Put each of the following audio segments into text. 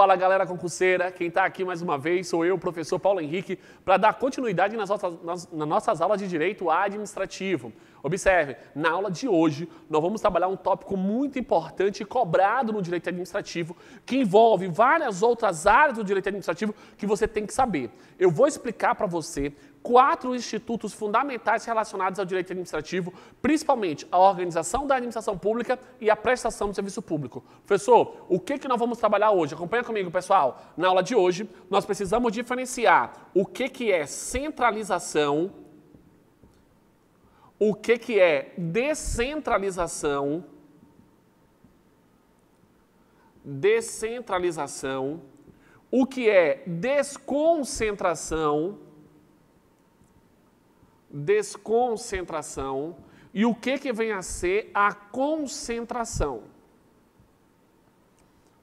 Fala galera concurseira, quem está aqui mais uma vez sou eu, professor Paulo Henrique, para dar continuidade nas nossas aulas de Direito Administrativo. Observe, na aula de hoje nós vamos trabalhar um tópico muito importante e cobrado no Direito Administrativo, que envolve várias outras áreas do Direito Administrativo que você tem que saber. Eu vou explicar para você 4 institutos fundamentais relacionados ao direito administrativo, principalmente a organização da administração pública e a prestação do serviço público. Professor, o que nós vamos trabalhar hoje? Acompanha comigo, pessoal. Na aula de hoje, nós precisamos diferenciar o que é centralização, o que é descentralização, o que é desconcentração e o que vem a ser a concentração.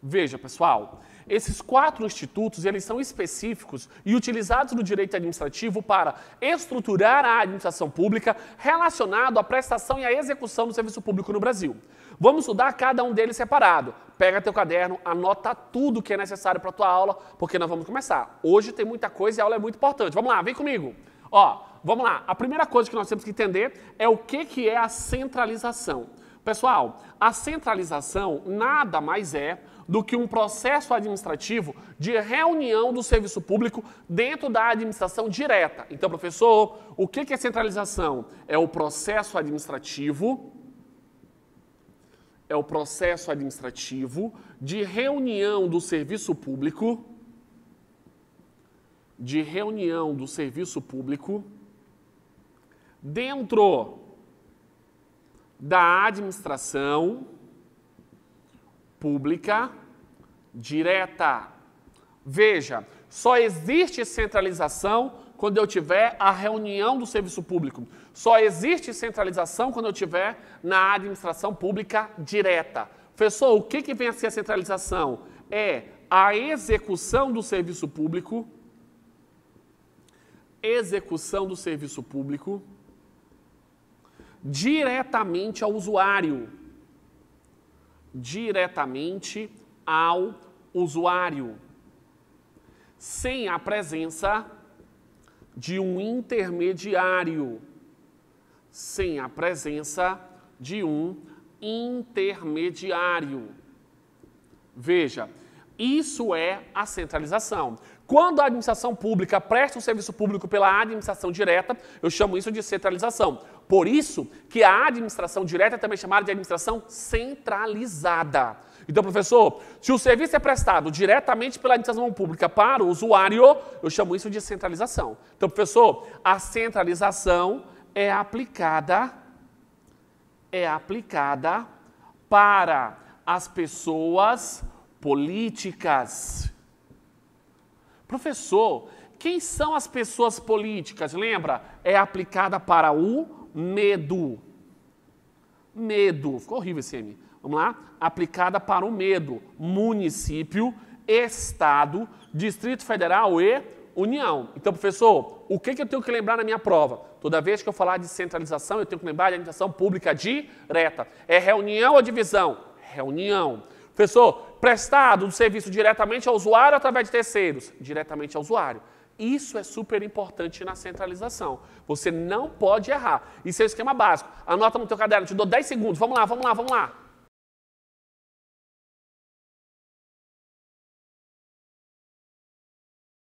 Veja, pessoal, esses 4 institutos, eles são específicos e utilizados no direito administrativo para estruturar a administração pública relacionado à prestação e à execução do serviço público no Brasil. Vamos estudar cada um deles separado. Pega teu caderno, anota tudo que é necessário para a tua aula, porque nós vamos começar. Hoje tem muita coisa e a aula é muito importante. Vamos lá, vem comigo. Ó, vamos lá. A primeira coisa que nós temos que entender é o que é a centralização. Pessoal, a centralização nada mais é do que um processo administrativo de reunião do serviço público dentro da administração direta. Então, professor, o que é centralização? É o processo administrativo, de reunião do serviço público, dentro da administração pública direta. Veja, só existe centralização quando eu tiver a reunião do serviço público. Só existe centralização quando eu tiver na administração pública direta. Professor, o que vem a ser a centralização? É a execução do serviço público, diretamente ao usuário. Sem a presença de um intermediário. Veja, isso é a centralização. Quando a administração pública presta um serviço público pela administração direta, eu chamo isso de centralização. Por isso que a administração direta é também chamada de administração centralizada. Então, professor, se o serviço é prestado diretamente pela administração pública para o usuário, eu chamo isso de centralização. Então, professor, a centralização é aplicada para as pessoas políticas. Professor, quem são as pessoas políticas? Lembra? É aplicada para o medo. Ficou horrível esse M. Vamos lá? Aplicada para o medo. Município, Estado, Distrito Federal e União. Então, professor, o que eu tenho que lembrar na minha prova? Toda vez que eu falar de centralização, eu tenho que lembrar de administração pública direta. É reunião ou divisão? Reunião. Professor, prestado do serviço diretamente ao usuário ou através de terceiros? Diretamente ao usuário. Isso é super importante na centralização. Você não pode errar. Isso é o esquema básico. Anota no teu caderno, te dou 10 segundos. Vamos lá.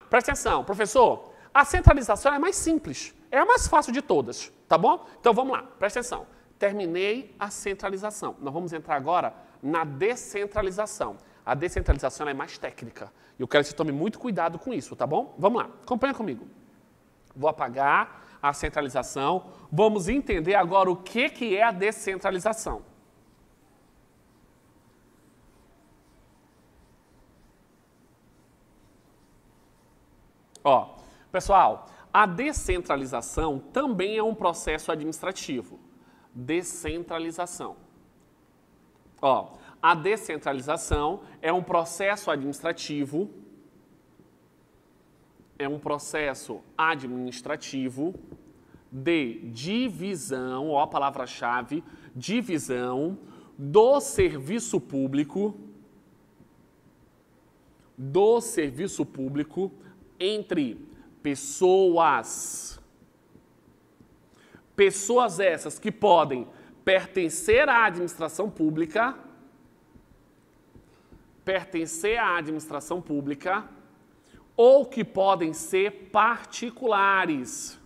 Presta atenção, professor. A centralização é mais simples. É a mais fácil de todas, tá bom? Então vamos lá, presta atenção. Terminei a centralização. Nós vamos entrar agora na descentralização. A descentralização é mais técnica. Eu quero que você tome muito cuidado com isso, tá bom? Vamos lá, acompanha comigo. Vou apagar a centralização. Vamos entender agora o que é a descentralização. Ó, pessoal, a descentralização também é um processo administrativo. Descentralização. Ó, a descentralização é um processo administrativo, de divisão, ó a palavra-chave, divisão do serviço público do serviço público entre pessoas. Pessoas essas que podem pertencer à administração pública, ou que podem ser particulares.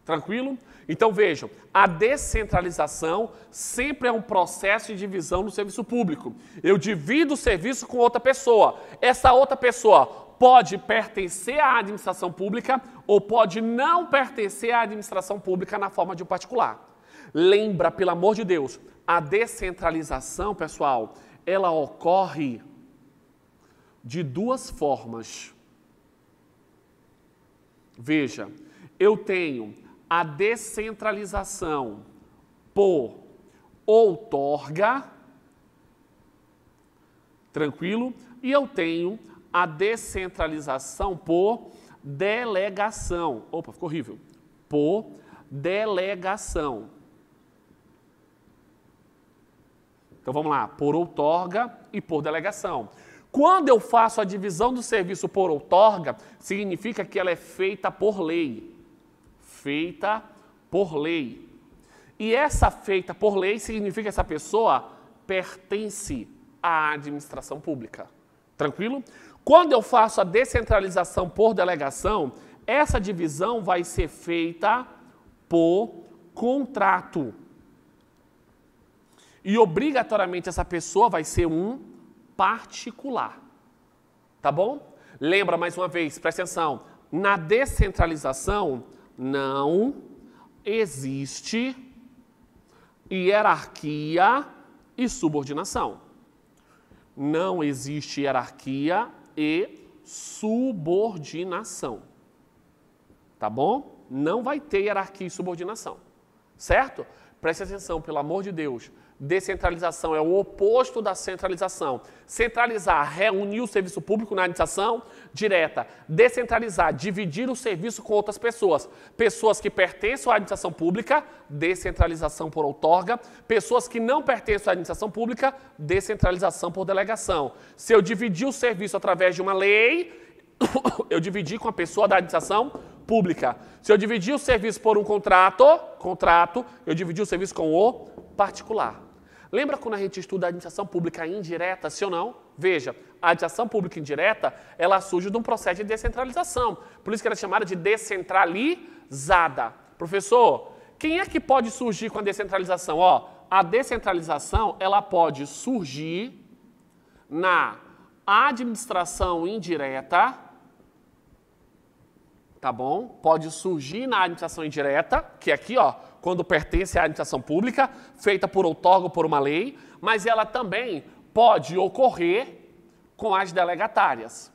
Tranquilo? Então vejam, a descentralização sempre é um processo de divisão no serviço público. Eu divido o serviço com outra pessoa. Essa outra pessoa pode pertencer à administração pública ou pode não pertencer à administração pública na forma de um particular. Lembra, pelo amor de Deus, a descentralização, pessoal, ela ocorre de duas formas. Veja, eu tenho a descentralização por outorga, tranquilo? E eu tenho a descentralização por delegação. Opa, ficou horrível. Por delegação. Então vamos lá, por outorga e por delegação. Quando eu faço a divisão do serviço por outorga, significa que ela é feita por lei. Feita por lei. E essa feita por lei significa que essa pessoa pertence à administração pública. Tranquilo? Quando eu faço a descentralização por delegação, essa divisão vai ser feita por contrato. E obrigatoriamente essa pessoa vai ser um particular. Tá bom? Lembra mais uma vez, presta atenção. Na descentralização não existe hierarquia e subordinação. Não existe hierarquia e subordinação. Tá bom? Não vai ter hierarquia e subordinação. Certo? Preste atenção, pelo amor de Deus. Descentralização é o oposto da centralização. Centralizar, reunir o serviço público na administração direta. Descentralizar, dividir o serviço com outras pessoas. Pessoas que pertencem à administração pública, descentralização por outorga. Pessoas que não pertencem à administração pública, descentralização por delegação. Se eu dividir o serviço através de uma lei, eu dividi com a pessoa da administração pública. Se eu dividir o serviço por um contrato, eu dividi o serviço com o particular. Lembra quando a gente estuda a administração pública indireta, sim ou não? Veja, a administração pública indireta, ela surge de um processo de descentralização. Por isso que ela é chamada de descentralizada. Professor, quem é que pode surgir com a descentralização? Ó, a descentralização, ela pode surgir na administração indireta, tá bom? Pode surgir na administração indireta, que é aqui, ó, quando pertence à administração pública, feita por outorga ou por uma lei, mas ela também pode ocorrer com as delegatárias.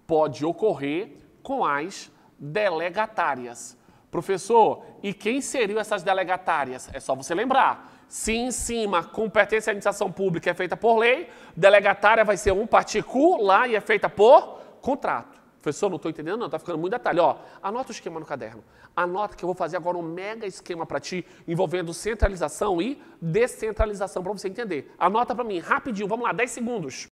Pode ocorrer com as delegatárias. Professor, e quem seriam essas delegatárias? É só você lembrar. Se em cima, com pertence à administração pública, é feita por lei, delegatária vai ser um particular e é feita por contrato. Professor, não estou entendendo não, está ficando muito detalhe. Ó, anota o esquema no caderno. Anota que eu vou fazer agora um mega esquema para ti, envolvendo centralização e descentralização, para você entender. Anota para mim, rapidinho, vamos lá, 10 segundos.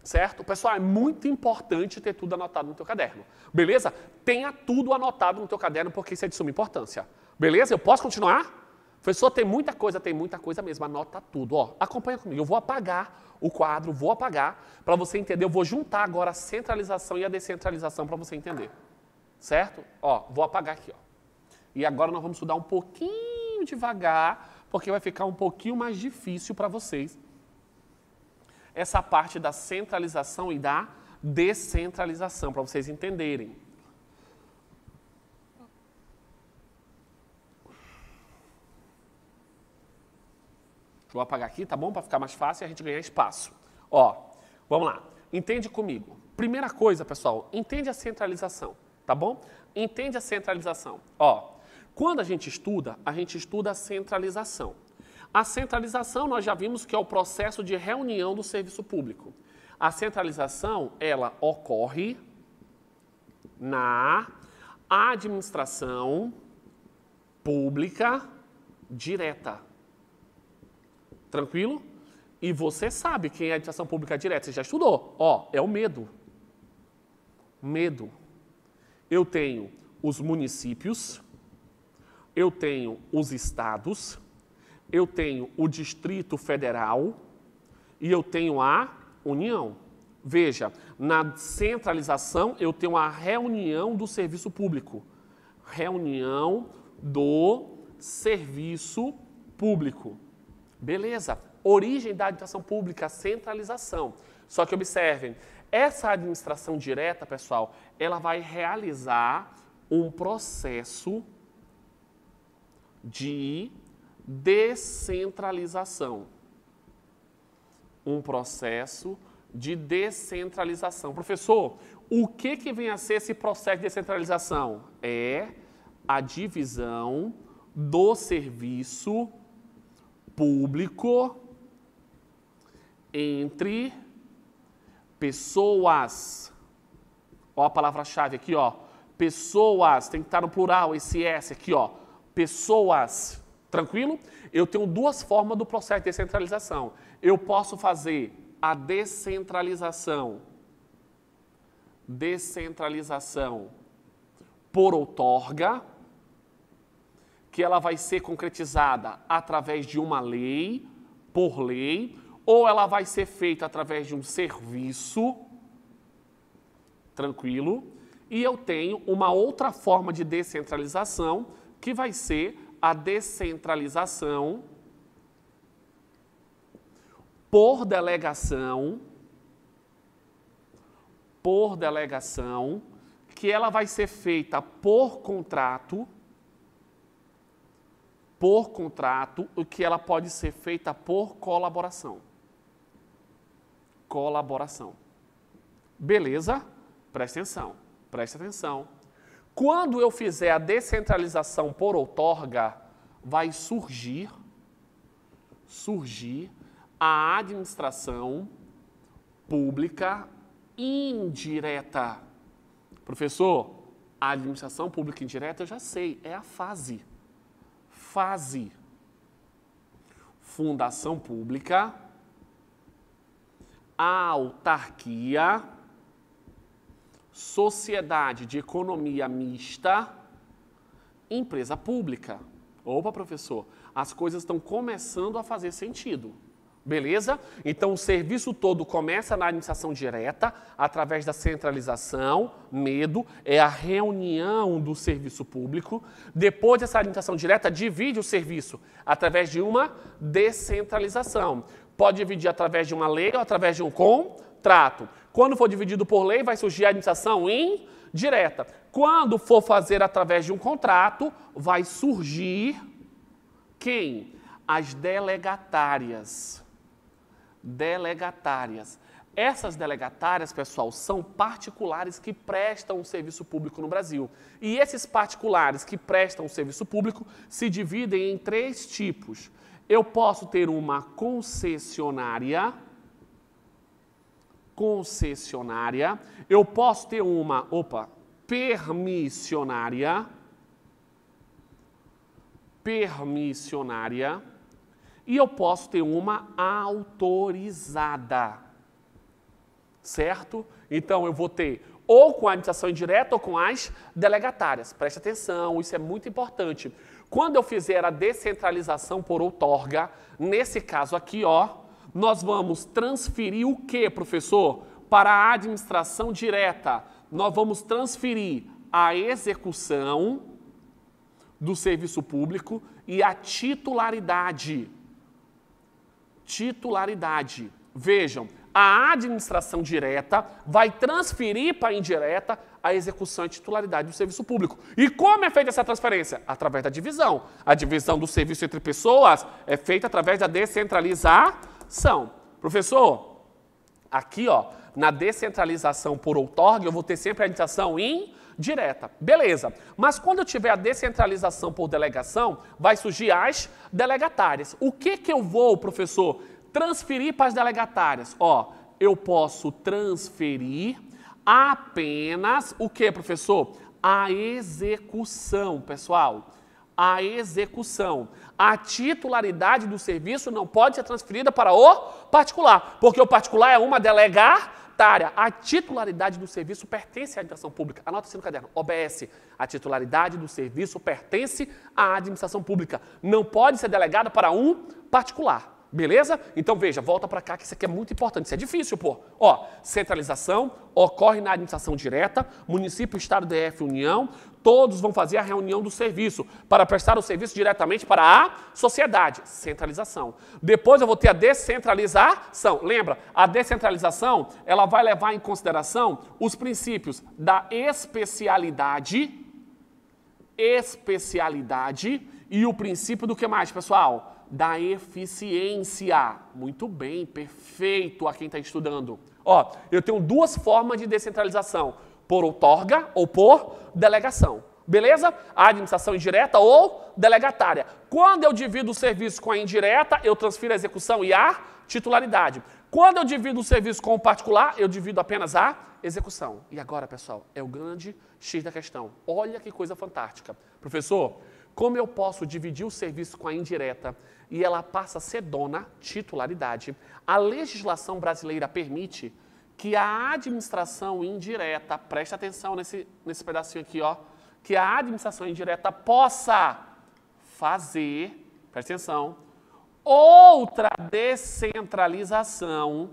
Certo? Pessoal, é muito importante ter tudo anotado no teu caderno. Beleza? Tenha tudo anotado no teu caderno, porque isso é de suma importância. Beleza? Eu posso continuar? Professor, tem muita coisa mesmo, anota tudo. Ó, acompanha comigo, eu vou apagar o quadro, vou apagar para você entender. Eu vou juntar agora a centralização e a descentralização para você entender. Certo? Ó, vou apagar aqui, ó. E agora nós vamos estudar um pouquinho devagar, porque vai ficar um pouquinho mais difícil para vocês essa parte da centralização e da descentralização, para vocês entenderem. Vou apagar aqui, tá bom? Para ficar mais fácil e a gente ganhar espaço. Ó, vamos lá. Entende comigo. Primeira coisa, pessoal, entende a centralização, tá bom? Entende a centralização. Ó, quando a gente estuda a centralização. A centralização, nós já vimos que é o processo de reunião do serviço público. A centralização, ela ocorre na administração pública direta. Tranquilo? E você sabe quem é a administração pública direta, você já estudou. Ó, é o medo. Medo. Eu tenho os municípios, eu tenho os estados, eu tenho o Distrito Federal e eu tenho a União. Veja, na centralização eu tenho a reunião do serviço público. Reunião do serviço público. Beleza. Origem da administração pública, centralização. Só que observem, essa administração direta, pessoal, ela vai realizar um processo de descentralização. Um processo de descentralização. Professor, o que vem a ser esse processo de descentralização? É a divisão do serviço público entre pessoas. Ó a palavra-chave aqui, ó. Pessoas, tem que estar no plural, esse S aqui, ó. Pessoas. Tranquilo? Eu tenho duas formas do processo de descentralização. Eu posso fazer a descentralização por outorga, que ela vai ser concretizada através de uma lei, por lei, ou ela vai ser feita através de um serviço, tranquilo, e eu tenho uma outra forma de descentralização, que vai ser a descentralização por delegação, que ela vai ser feita por contrato, o que ela pode ser feita por colaboração. Colaboração. Beleza? Presta atenção. Quando eu fizer a descentralização por outorga, vai surgir a administração pública indireta. Professor, a administração pública indireta eu já sei, é a fase. Fundação pública, autarquia, sociedade de economia mista, empresa pública. Opa, professor, as coisas estão começando a fazer sentido. Beleza? Então, o serviço todo começa na administração direta, através da centralização, medo, é a reunião do serviço público. Depois dessa administração direta, divide o serviço através de uma descentralização. Pode dividir através de uma lei ou através de um contrato. Quando for dividido por lei, vai surgir a administração indireta. Quando for fazer através de um contrato, vai surgir quem? As delegatárias. Essas delegatárias, pessoal, são particulares que prestam um serviço público no Brasil. E esses particulares que prestam um serviço público se dividem em 3 tipos. Eu posso ter uma concessionária, eu posso ter uma, permissionária, e eu posso ter uma autorizada, certo? Então, eu vou ter ou com a administração indireta ou com as delegatárias. Preste atenção, isso é muito importante. Quando eu fizer a descentralização por outorga, nesse caso aqui, ó, nós vamos transferir o quê, professor? Para a administração direta. Nós vamos transferir a execução do serviço público e a titularidade. Vejam, a administração direta vai transferir para a indireta a execução e titularidade do serviço público. E como é feita essa transferência? Através da divisão. A divisão do serviço entre pessoas é feita através da descentralização. Professor, aqui, ó, na descentralização por outorga, eu vou ter sempre a administração indireta. Beleza. Mas quando eu tiver a descentralização por delegação, vai surgir as delegatárias. O que eu vou, professor, transferir para as delegatárias? Ó, eu posso transferir apenas o que, professor? A execução, pessoal. a execução. A titularidade do serviço não pode ser transferida para o particular, porque o particular é uma delegatária. A titularidade do serviço pertence à administração pública. Anota-se no caderno, OBS. A titularidade do serviço pertence à administração pública. Não pode ser delegada para um particular. Beleza? Então veja, volta para cá que isso aqui é muito importante, isso é difícil, pô. Ó, centralização ocorre na administração direta, município, estado, DF, União, todos vão fazer a reunião do serviço para prestar o serviço diretamente para a sociedade. Centralização. Depois eu vou ter a descentralização. Lembra, a descentralização, ela vai levar em consideração os princípios da especialidade e o princípio do que mais, pessoal? Da eficiência. Muito bem, perfeito a quem está estudando. Ó, eu tenho duas formas de descentralização, por outorga ou por delegação. Beleza? A administração indireta ou delegatária. Quando eu divido o serviço com a indireta, eu transfiro a execução e a titularidade. Quando eu divido o serviço com o particular, eu divido apenas a execução. E agora, pessoal, é o grande X da questão. Olha que coisa fantástica. Professor, como eu posso dividir o serviço com a indireta e ela passa a ser dona, titularidade? A legislação brasileira permite que a administração indireta, preste atenção nesse pedacinho aqui, ó, que a administração indireta possa fazer, preste atenção, outra descentralização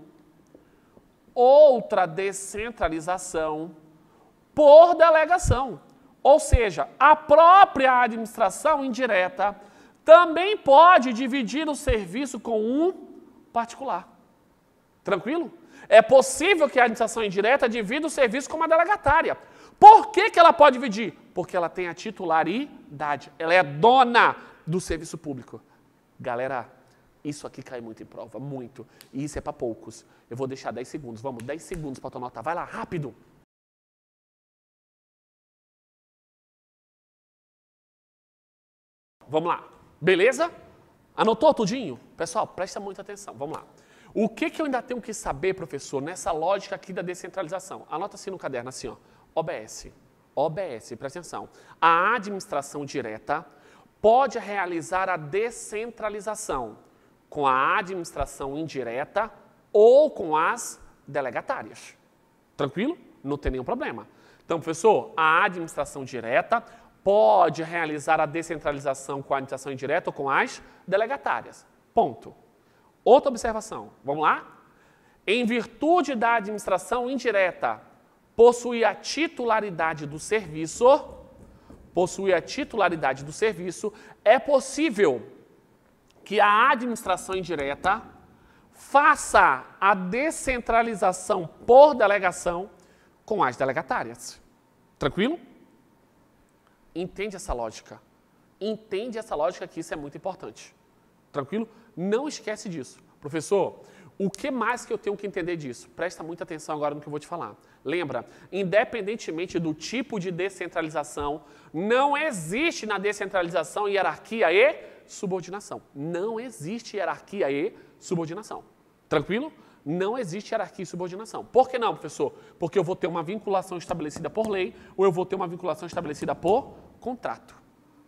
por delegação. Ou seja, a própria administração indireta também pode dividir o serviço com um particular. Tranquilo? É possível que a administração indireta divida o serviço com uma delegatária. Por que ela pode dividir? Porque ela tem a titularidade. Ela é dona do serviço público. Galera, isso aqui cai muito em prova, muito. E isso é para poucos. Eu vou deixar 10 segundos. Vamos, 10 segundos para tu anotar. Vai lá, rápido. Vamos lá. Beleza? Anotou tudinho? Pessoal, presta muita atenção. Vamos lá. O que eu ainda tenho que saber, professor, nessa lógica aqui da descentralização? Anota assim no caderno, assim, ó. OBS. OBS, presta atenção. A administração direta pode realizar a descentralização com a administração indireta ou com as delegatárias. Tranquilo? Não tem nenhum problema. Então, professor, a administração direta pode realizar a descentralização com a administração indireta ou com as delegatárias. Ponto. Outra observação. Vamos lá? Em virtude da administração indireta possui a titularidade do serviço, é possível que a administração indireta faça a descentralização por delegação com as delegatárias. Tranquilo? Entende essa lógica? Entende essa lógica que isso é muito importante. Tranquilo? Não esquece disso. Professor, o que mais que eu tenho que entender disso? Presta muita atenção agora no que eu vou te falar. Lembra, independentemente do tipo de descentralização, não existe na descentralização hierarquia e subordinação. Não existe hierarquia e subordinação. Tranquilo? Não existe hierarquia e subordinação. Por que não, professor? Porque eu vou ter uma vinculação estabelecida por lei ou eu vou ter uma vinculação estabelecida por contrato.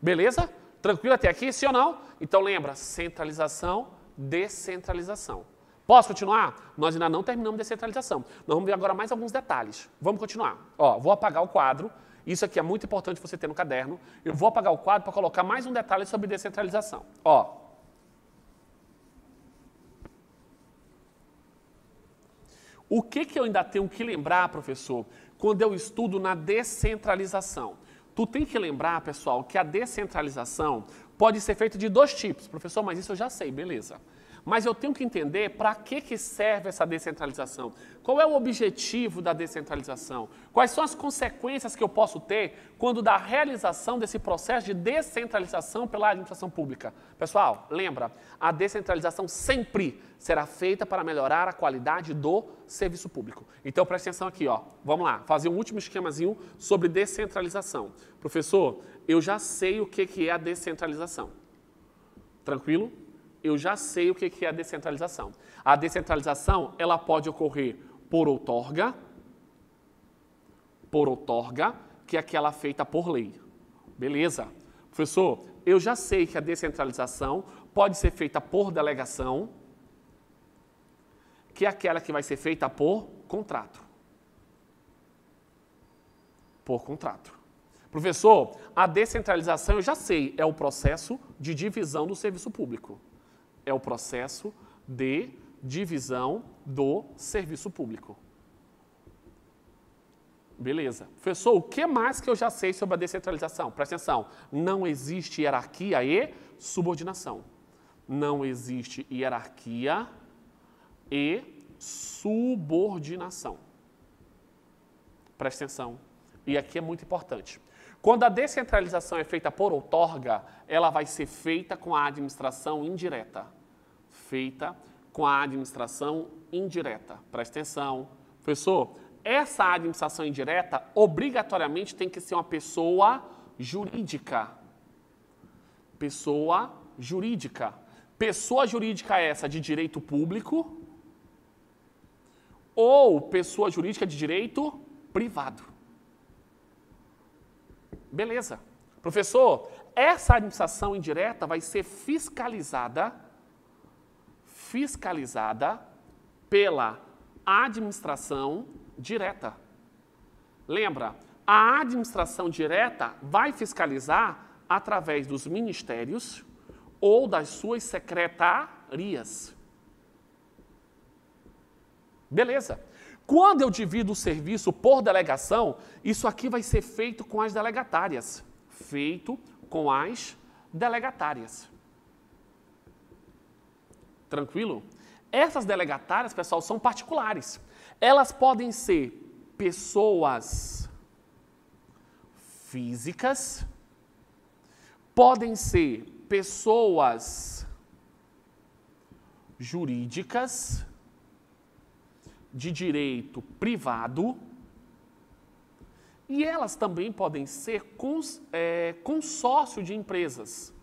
Beleza? Tranquilo até aqui, sim ou não? Então lembra, centralização, descentralização. Posso continuar? Nós ainda não terminamos descentralização. Nós vamos ver agora mais alguns detalhes. Vamos continuar. Ó, vou apagar o quadro. Isso aqui é muito importante você ter no caderno. Eu vou apagar o quadro para colocar mais um detalhe sobre descentralização. Ó. O que eu ainda tenho que lembrar, professor, quando eu estudo na descentralização? Tu tem que lembrar, pessoal, que a descentralização pode ser feita de dois tipos. Professor, mas isso eu já sei, beleza. Mas eu tenho que entender para que serve essa descentralização. Qual é o objetivo da descentralização? Quais são as consequências que eu posso ter quando da realização desse processo de descentralização pela administração pública? Pessoal, lembra, a descentralização sempre será feita para melhorar a qualidade do serviço público. Então, presta atenção aqui, ó. Vamos lá, fazer um último esquemazinho sobre descentralização. Professor, eu já sei o que é a descentralização. Tranquilo? Eu já sei o que é a descentralização. A descentralização, ela pode ocorrer por outorga, que é aquela feita por lei. Beleza? Professor, eu já sei que a descentralização pode ser feita por delegação, que é aquela que vai ser feita por contrato. Por contrato. Professor, a descentralização eu já sei, é o processo de divisão do serviço público. É o processo de divisão do serviço público. Beleza. Professor, o que mais que eu já sei sobre a descentralização? Presta atenção. Não existe hierarquia e subordinação. Não existe hierarquia e subordinação. Presta atenção. E aqui é muito importante. Quando a descentralização é feita por outorga, ela vai ser feita com a administração indireta. Feita com a administração indireta. Presta atenção. Professor, essa administração indireta obrigatoriamente tem que ser uma pessoa jurídica. Pessoa jurídica. Pessoa jurídica essa de direito público ou pessoa jurídica de direito privado. Beleza. Professor, essa administração indireta vai ser fiscalizada pela administração direta. Lembra, a administração direta vai fiscalizar através dos ministérios ou das suas secretarias. Beleza. Quando eu divido o serviço por delegação, isso aqui vai ser feito com as delegatárias. Feito com as delegatárias. Tranquilo? Essas delegatárias, pessoal, são particulares. Elas podem ser pessoas físicas, podem ser pessoas jurídicas, de direito privado, e elas também podem ser consórcio de empresas.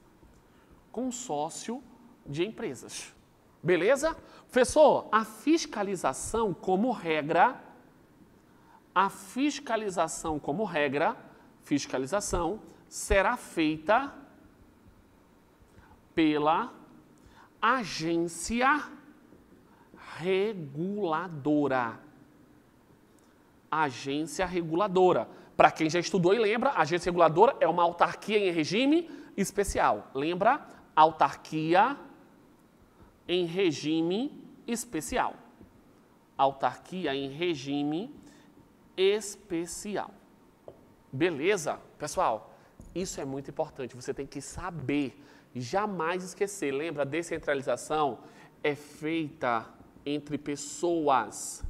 Consórcio de empresas. Beleza? Professor, a fiscalização como regra, será feita pela agência reguladora. Agência reguladora. Para quem já estudou e lembra, a agência reguladora é uma autarquia em regime especial. Lembra? Autarquia em regime especial. Autarquia em regime especial. Beleza? Pessoal, isso é muito importante. Você tem que saber, jamais esquecer. Lembra, a descentralização é feita entre pessoas.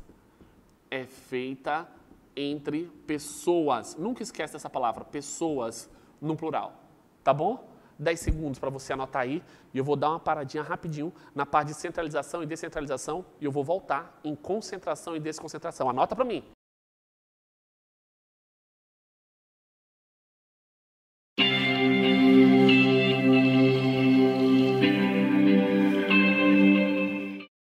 É feita entre pessoas. Nunca esquece dessa palavra, pessoas, no plural. Tá bom? 10 segundos para você anotar aí e eu vou dar uma paradinha rapidinho na parte de centralização e descentralização e eu vou voltar em concentração e desconcentração. Anota para mim.